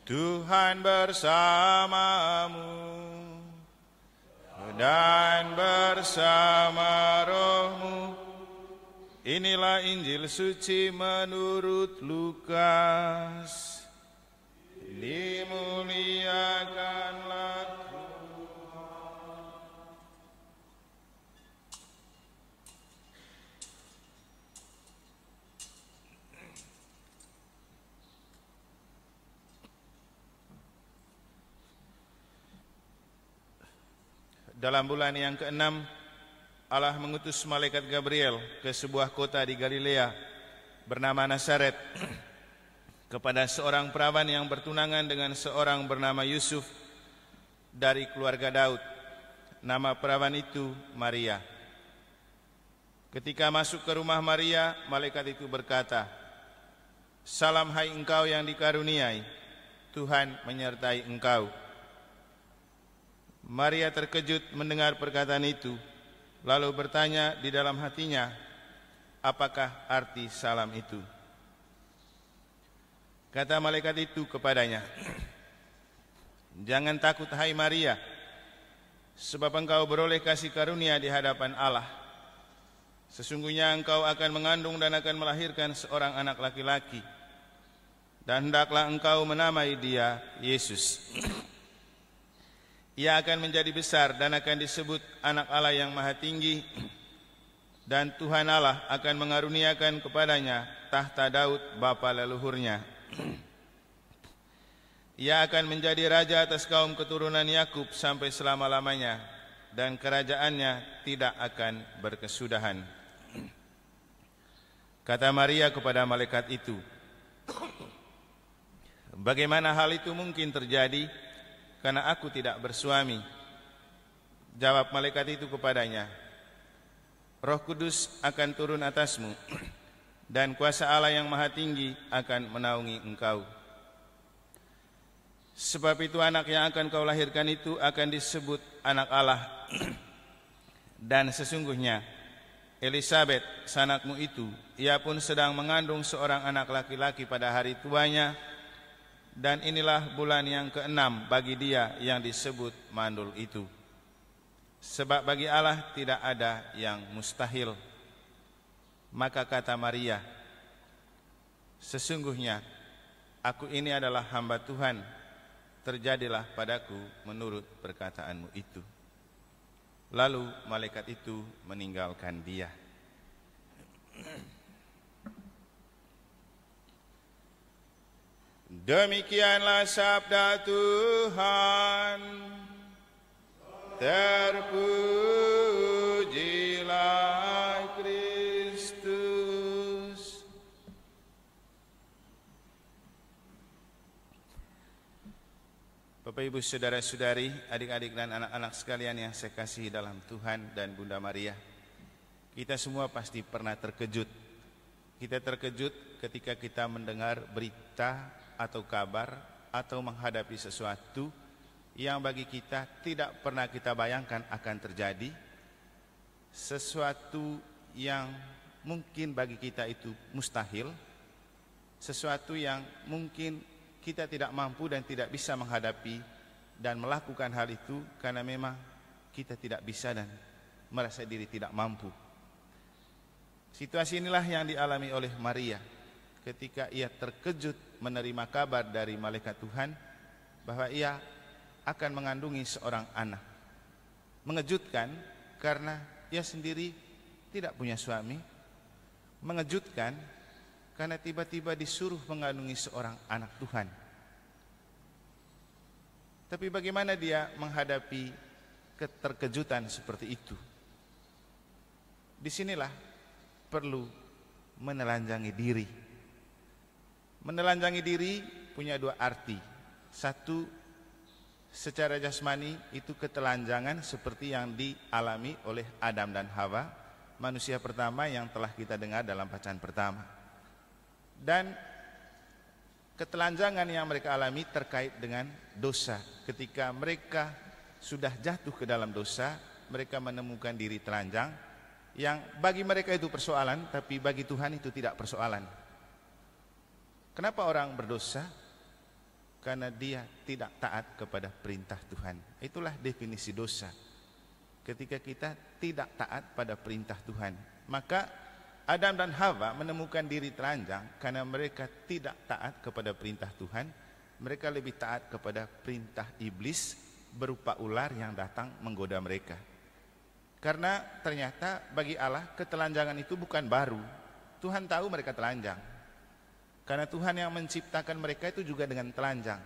Tuhan bersamamu dan bersama rohmu. Inilah Injil suci menurut Lukas. Dimuliakanlah Tuhan. Dalam bulan yang ke-6, Allah mengutus malaikat Gabriel ke sebuah kota di Galilea bernama Nazaret kepada seorang perawan yang bertunangan dengan seorang bernama Yusuf dari keluarga Daud. Nama perawan itu Maria. Ketika masuk ke rumah Maria, malaikat itu berkata, "Salam hai engkau yang dikaruniai, Tuhan menyertai engkau." Maria terkejut mendengar perkataan itu, lalu bertanya di dalam hatinya, apakah arti salam itu? Kata malaikat itu kepadanya, "Jangan takut hai Maria, sebab engkau beroleh kasih karunia di hadapan Allah. Sesungguhnya engkau akan mengandung dan akan melahirkan seorang anak laki-laki, dan hendaklah engkau menamai dia Yesus. Ia akan menjadi besar dan akan disebut Anak Allah yang Maha Tinggi, dan Tuhan Allah akan mengaruniakan kepadanya tahta Daud bapa leluhurnya. Ia akan menjadi raja atas kaum keturunan Yakub sampai selama-lamanya, dan kerajaannya tidak akan berkesudahan." Kata Maria kepada malaikat itu, "Bagaimana hal itu mungkin terjadi, karena aku tidak bersuami?" Jawab malaikat itu kepadanya, "Roh Kudus akan turun atasmu, dan kuasa Allah yang Maha Tinggi akan menaungi engkau. Sebab itu anak yang akan kau lahirkan itu akan disebut Anak Allah. Dan sesungguhnya Elisabet, sanakmu itu, ia pun sedang mengandung seorang anak laki-laki pada hari tuanya, dan inilah bulan yang ke-6 bagi dia yang disebut mandul itu. Sebab bagi Allah tidak ada yang mustahil." Maka kata Maria, "Sesungguhnya aku ini adalah hamba Tuhan, terjadilah padaku menurut perkataanmu itu." Lalu malaikat itu meninggalkan dia. Demikianlah sabda Tuhan. Terpujilah Kristus. Bapak, Ibu, saudara-saudari, adik-adik dan anak-anak sekalian yang saya kasihi dalam Tuhan dan Bunda Maria, kita semua pasti pernah terkejut. Kita terkejut ketika kita mendengar berita atau kabar atau menghadapi sesuatu yang bagi kita tidak pernah kita bayangkan akan terjadi, sesuatu yang mungkin bagi kita itu mustahil, sesuatu yang mungkin kita tidak mampu dan tidak bisa menghadapi dan melakukan hal itu karena memang kita tidak bisa dan merasa diri tidak mampu. Situasi inilah yang dialami oleh Maria ketika ia terkejut menerima kabar dari malaikat Tuhan bahwa ia akan mengandungi seorang anak. Mengejutkan karena ia sendiri tidak punya suami. Mengejutkan karena tiba-tiba disuruh mengandungi seorang anak Tuhan. Tapi bagaimana dia menghadapi keterkejutan seperti itu? Disinilah perlu menelanjangi diri. Menelanjangi diri punya dua arti. Satu, secara jasmani itu ketelanjangan seperti yang dialami oleh Adam dan Hawa, manusia pertama yang telah kita dengar dalam bacaan pertama. Dan ketelanjangan yang mereka alami terkait dengan dosa. Ketika mereka sudah jatuh ke dalam dosa, mereka menemukan diri telanjang, yang bagi mereka itu persoalan, tapi bagi Tuhan itu tidak persoalan. Kenapa orang berdosa? karena dia tidak taat kepada perintah Tuhan. Itulah definisi dosa. Ketika kita tidak taat pada perintah Tuhan, maka Adam dan Hawa menemukan diri telanjang karena mereka tidak taat kepada perintah Tuhan. Mereka lebih taat kepada perintah iblis berupa ular yang datang menggoda mereka. Karena ternyata bagi Allah ketelanjangan itu bukan baru. Tuhan tahu mereka telanjang. Karena Tuhan yang menciptakan mereka itu juga dengan telanjang.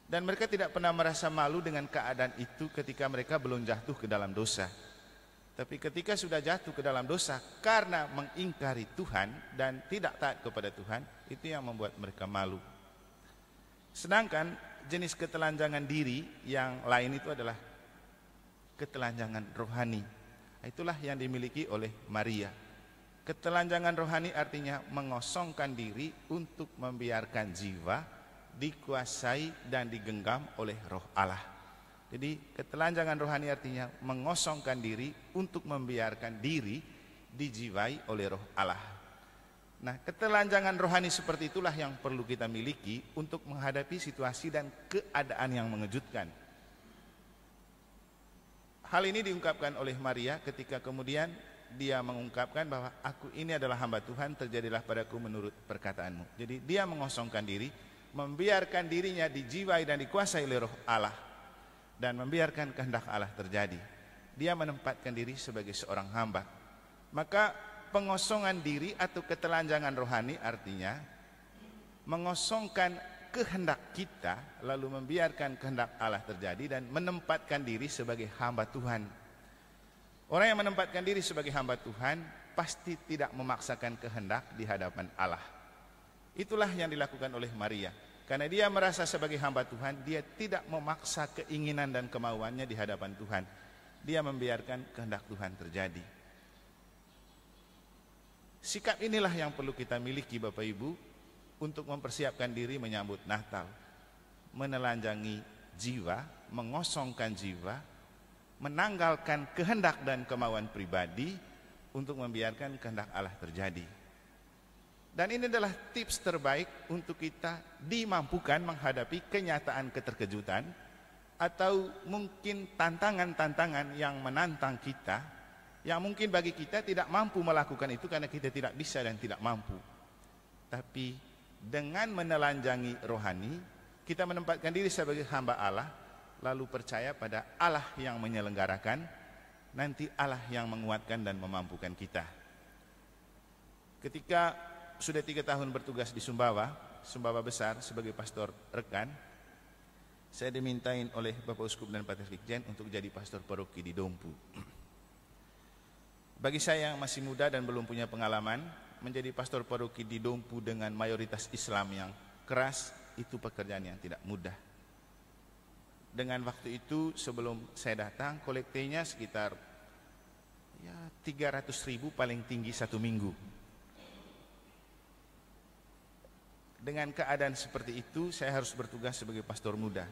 Dan mereka tidak pernah merasa malu dengan keadaan itu ketika mereka belum jatuh ke dalam dosa. Tapi ketika sudah jatuh ke dalam dosa karena mengingkari Tuhan dan tidak taat kepada Tuhan, itu yang membuat mereka malu. Sedangkan jenis ketelanjangan diri yang lain itu adalah ketelanjangan rohani. Itulah yang dimiliki oleh Maria. Ketelanjangan rohani artinya mengosongkan diri untuk membiarkan jiwa dikuasai dan digenggam oleh Roh Allah. Jadi ketelanjangan rohani artinya mengosongkan diri untuk membiarkan diri dijiwai oleh Roh Allah. Nah, ketelanjangan rohani seperti itulah yang perlu kita miliki untuk menghadapi situasi dan keadaan yang mengejutkan. Hal ini diungkapkan oleh Maria ketika kemudian dia mengungkapkan bahwa aku ini adalah hamba Tuhan, terjadilah padaku menurut perkataanmu. Jadi dia mengosongkan diri, membiarkan dirinya dijiwai dan dikuasai oleh Roh Allah, dan membiarkan kehendak Allah terjadi. Dia menempatkan diri sebagai seorang hamba. Maka pengosongan diri atau ketelanjangan rohani artinya mengosongkan kehendak kita, lalu membiarkan kehendak Allah terjadi dan menempatkan diri sebagai hamba Tuhan. Orang yang menempatkan diri sebagai hamba Tuhan pasti tidak memaksakan kehendak di hadapan Allah. Itulah yang dilakukan oleh Maria. Karena dia merasa sebagai hamba Tuhan, dia tidak memaksa keinginan dan kemauannya di hadapan Tuhan. Dia membiarkan kehendak Tuhan terjadi. Sikap inilah yang perlu kita miliki Bapak Ibu untuk mempersiapkan diri menyambut Natal. Menelanjangi jiwa, mengosongkan jiwa, menanggalkan kehendak dan kemauan pribadi untuk membiarkan kehendak Allah terjadi. Dan ini adalah tips terbaik untuk kita dimampukan menghadapi kenyataan keterkejutan atau mungkin tantangan-tantangan yang menantang kita, yang mungkin bagi kita tidak mampu melakukan itu karena kita tidak bisa dan tidak mampu. Tapi dengan menelanjangi rohani, kita menempatkan diri sebagai hamba Allah, lalu percaya pada Allah yang menyelenggarakan, nanti Allah yang menguatkan dan memampukan kita. Ketika sudah 3 tahun bertugas di Sumbawa besar sebagai pastor rekan, saya dimintain oleh Bapak Uskup dan Patriarkh untuk jadi pastor paroki di Dompu. Bagi saya yang masih muda dan belum punya pengalaman, menjadi pastor paroki di Dompu dengan mayoritas Islam yang keras, itu pekerjaan yang tidak mudah. Dengan waktu itu sebelum saya datang, kolektenya sekitar 300.000 paling tinggi 1 minggu. Dengan keadaan seperti itu, saya harus bertugas sebagai pastor muda.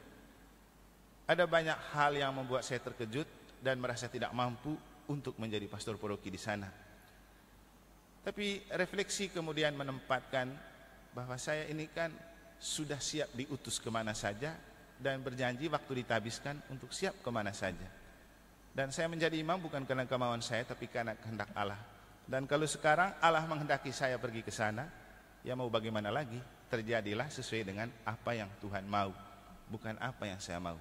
Ada banyak hal yang membuat saya terkejut dan merasa tidak mampu untuk menjadi pastor paroki di sana. Tapi refleksi kemudian menempatkan bahwa saya ini kan sudah siap diutus kemana saja dan berjanji waktu ditabiskan untuk siap kemana saja. Dan saya menjadi imam bukan karena kemauan saya, tapi karena kehendak Allah. Dan kalau sekarang Allah menghendaki saya pergi ke sana, ya mau bagaimana lagi? Terjadilah sesuai dengan apa yang Tuhan mau, bukan apa yang saya mau.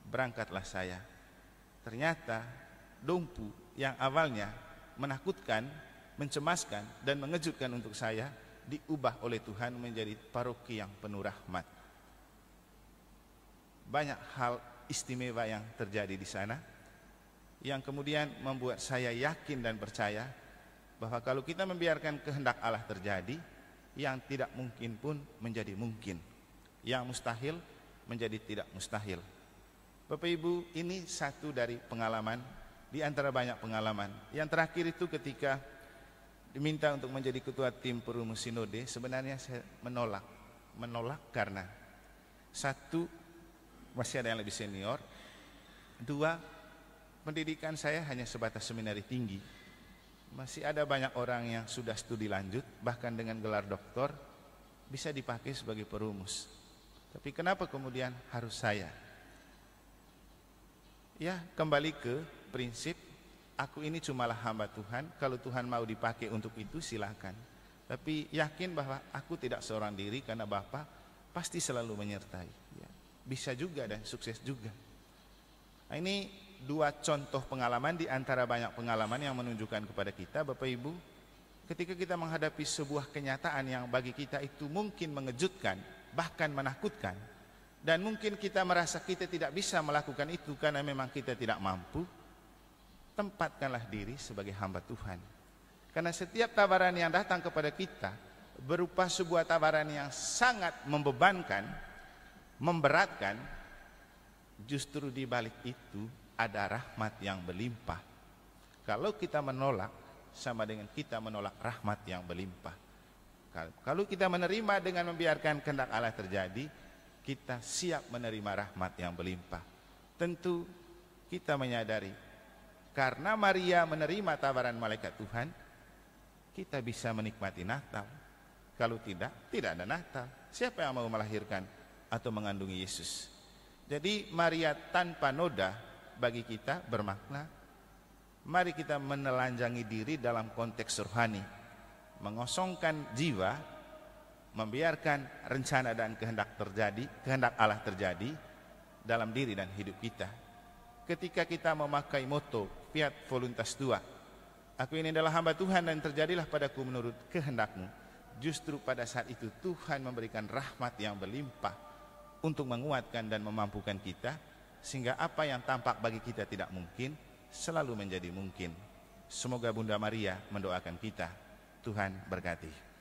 Berangkatlah saya. Ternyata Dompu yang awalnya menakutkan, mencemaskan dan mengejutkan untuk saya, diubah oleh Tuhan menjadi paroki yang penuh rahmat. Banyak hal istimewa yang terjadi di sana, yang kemudian membuat saya yakin dan percaya bahwa kalau kita membiarkan kehendak Allah terjadi, yang tidak mungkin pun menjadi mungkin, yang mustahil menjadi tidak mustahil. Bapak Ibu, ini satu dari pengalaman di antara banyak pengalaman. Yang terakhir itu ketika diminta untuk menjadi ketua tim perumus sinode, sebenarnya saya menolak karena satu, masih ada yang lebih senior. 2, pendidikan saya hanya sebatas seminari tinggi. Masih ada banyak orang yang sudah studi lanjut, bahkan dengan gelar doktor, bisa dipakai sebagai perumus. Tapi kenapa kemudian harus saya? Ya, kembali ke prinsip, aku ini cumalah hamba Tuhan. Kalau Tuhan mau dipakai untuk itu silakan. Tapi yakin bahwa aku tidak seorang diri, karena Bapa pasti selalu menyertai. Ya, bisa juga dan sukses juga. Nah, ini dua contoh pengalaman di antara banyak pengalaman yang menunjukkan kepada kita, Bapak Ibu, ketika kita menghadapi sebuah kenyataan yang bagi kita itu mungkin mengejutkan, bahkan menakutkan, dan mungkin kita merasa kita tidak bisa melakukan itu karena memang kita tidak mampu, tempatkanlah diri sebagai hamba Tuhan. Karena setiap tawaran yang datang kepada kita berupa sebuah tawaran yang sangat membebankan, memberatkan, justru di balik itu ada rahmat yang berlimpah. Kalau kita menolak, sama dengan kita menolak rahmat yang berlimpah. Kalau kita menerima dengan membiarkan kehendak Allah terjadi, kita siap menerima rahmat yang berlimpah. Tentu kita menyadari, karena Maria menerima tawaran malaikat Tuhan, kita bisa menikmati Natal. Kalau tidak, tidak ada Natal. Siapa yang mau melahirkan atau mengandungi Yesus? Jadi Maria tanpa noda bagi kita bermakna, mari kita menelanjangi diri dalam konteks rohani, mengosongkan jiwa, membiarkan rencana dan kehendak Allah terjadi dalam diri dan hidup kita. Ketika kita memakai moto Fiat Voluntas Tua, aku ini adalah hamba Tuhan dan terjadilah padaku menurut kehendakmu, justru pada saat itu Tuhan memberikan rahmat yang berlimpah untuk menguatkan dan memampukan kita, sehingga apa yang tampak bagi kita tidak mungkin selalu menjadi mungkin. Semoga Bunda Maria mendoakan kita. Tuhan berkati.